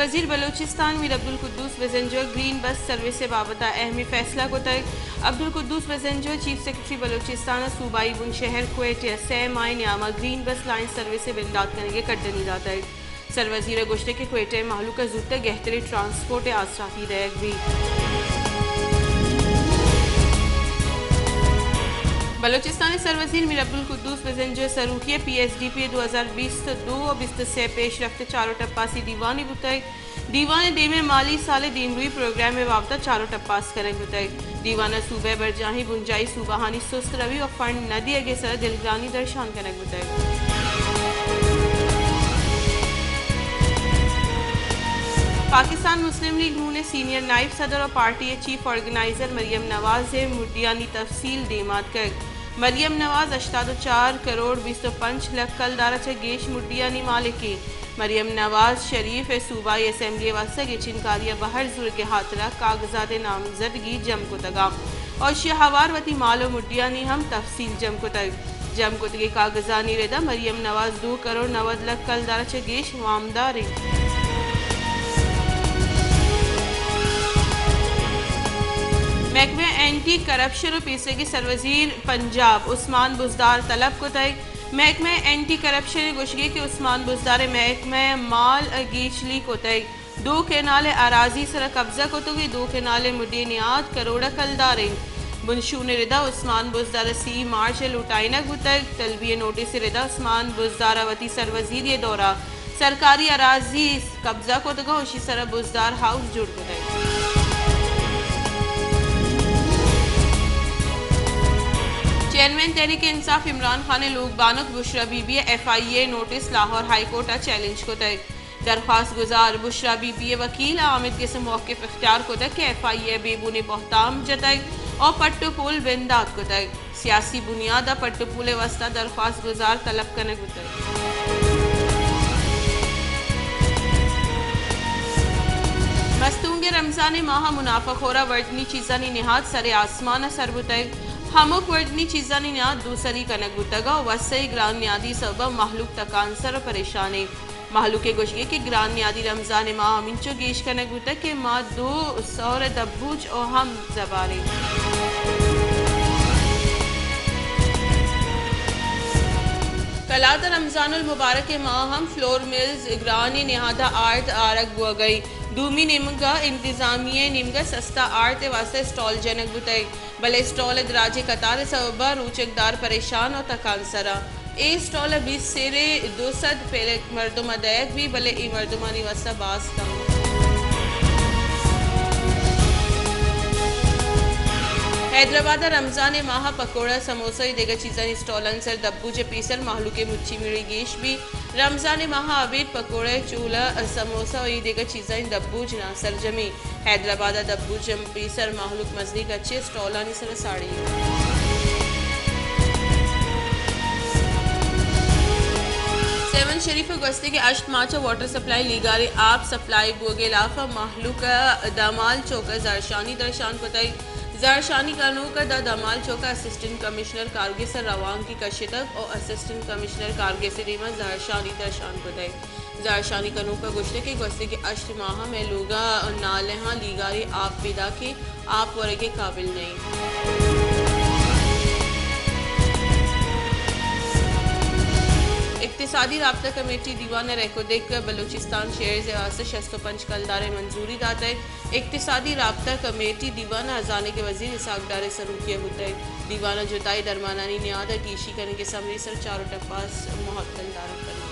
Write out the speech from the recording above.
सरवजीर बलोचिस्तान मीर अब्दुल कुद्दूस पैसेंजर green bus service से बाबत अहमी फैसला को तय अब्दुल कुद्दूस पैसेंजर चीफ सेक्रेटरी बलोचिस्तान सूबाई बुन शहर कुवैत से माय न्यामा ग्रीन बस लाइन सर्विस से बिंदात करने के कड्डनी जाता है सरवजीर गुश्ते के कुवैत महलू का जुत्ते गहतरी ट्रांसपोर्ट आसराती रैक भी बलोचिस्तानी सरवजीर मीर अब्दुल कुद्दूस पैसेंजर सरूखिया PSDP 2020-2 और 20 से पेश रफ्ते चारों टप्पासी दीवानी बुताई दीवान देमे माली साले दीमरुई प्रोग्राम में वाबता चारों टप्पास करें बुताई दीवाना सूबे बरजाही बुंजाई सूबाहानी सुस्त रवि और फंड नदी अगे सर दिलग्रानी दर्शान करें बुताई पाकिस्तान मुस्लिम लीग नून ने सीनियर नायब सदर और party chief organiser Maryam Nawaz मुड्डियानी तफसील देमात कर मरियम नवाज 84 करोड़ 25 लाख कल दारा गेश मुड्डियानी मालिकी मरियम नवाज शरीफ सूबाई असम्बली वास्ता के चिनकारिया बहर जुर के हाथरा कागजात नामजदगी जम को तगा और शहवार वती मालो मुड्डियानी हम तफसील जम को तग जम को तगे कागजानी रेदा मरियम नवाज 2 करोड़ 90 लाख कल दारा गेश वामदारी महकमे एंटी करप्शन और पीछे के सरवजीर पंजाब उस्मान बुजदार तलब को तय महकमे एंटी करप्शन गुशगे के उस्मान बुजदार महकमे माल गीचली को तय 2 केनाले अराजी सर कब्जा को तो 2 केनाले मुडीनियात करोड़ा कलदारे बुनशून रिदा उस्मान बुजदार सी मार्च लुटाइना गुतय तलबिय नोटिस रिदा उस्मान बुजदार वती सरवजीर ये दौरा सरकारी अराजी कब्जा को तो उसी सर बुजदार हाउस जुड़ को तय चेयरमैन तहरीक इंसाफ इमरान खान ने लोग बानुक Bushra Bibi FIA notice Lahore high court challenge को तय दरख्वास्त गुजार बुशरा बीबी वकील आमिद के मौक़िफ़ इख्तियार को तय कि FIA बेबुने बहताम जतय और पट्टू पुल बिंदात को तय सियासी बुनियाद पट्टू पुल वस्ता दरख्वास्त गुजार तलब करने को तय मस्तूंगे रमजान माह मुनाफाखोरा वर्दनी चीज़ानी निहाद सरे आसमान सरबुतय हमोक वर्दनी चीज़ानी न्याद दूसरी कनक बुतगा वसई ग्रान न्यादी सबब महलूक तकांसर परेशानी महलूक के गुशगे के ग्रान न्यादी रमजान माह अमिंचो गेश कनक बुतक के माँ 2 सौर दब्बूज और हम जबारे कलात रमजानुल मुबारक के माह हम फ्लोर मिल्स ग्रानी निहादा आर्ट आरक बुआ गई दूमी निमगा इंतजामिया निमगा सस्ता आर्ट वास्ते स्टॉल जनक बुतई भले स्टॉल दराजे कतार सबबा रूचकदार परेशान और तकांसरा ए स्टॉल 20 सेरे 200 पहले मर्दुमा दैक भी भले ई मर्दुमानी वास्ता बास कम हैदराबाद रमजान माह पकोड़ा समोसा देगा चीज़ानी स्टॉलन सर दब्बू जे पीसर महलू के मुच्छी मिड़ी गेश भी रमजान माह अबीर पकोड़े चूल्हा समोसा और देगा चीज़ानी दब्बूज ना सरजमी हैदराबाद दब्बू जम पीसर महलूक मजदी का अच्छे स्टॉलानी सर साड़ी सेवन शरीफ गस्ते के अष्ट माचा वाटर सप्लाई लीगारे आप सप्लाई बोगे लाफा महलू का दामाल चौका जरशानी दर्शान पताई ज़ारशानी कानू का दमाल चौका असिस्टेंट कमिश्नर कारगे सर रवान की कशिदक और असिस्टेंट कमिश्नर कारगे से रीमा ज़ारशानी दर्शान बताए ज़ारशानी कानू का गुश्ते के अष्ट माह में लोगा नालहा लीगारी आप पिदा के आप वरे के काबिल नहीं इक्तिसादी राब्ता कमेटी दीवान रेकोदेक बलूचिस्तान शेर से 65 कलदारे मंजूरी दाता है इक्तिसादी राब्ता कमेटी दीवाना अजाने के वजीर इसाकदार सरूखिया होता है दीवाना जुताई दरमानानी न्यादा कीशी करने के समरी सर चारों टप्पास मोहत्तल दारा करें